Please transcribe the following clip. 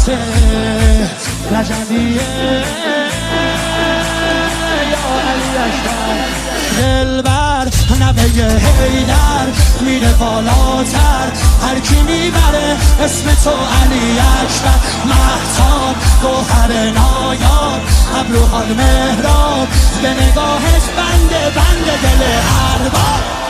عباسه رجبیه یا علی اکبر دلبر نوه حیدر میره بالاتر هر کی میبره اسم تو علی اکبر مهتاب گوهر نایاب ابروهای مهراب به نگاهش بنده دل ارباب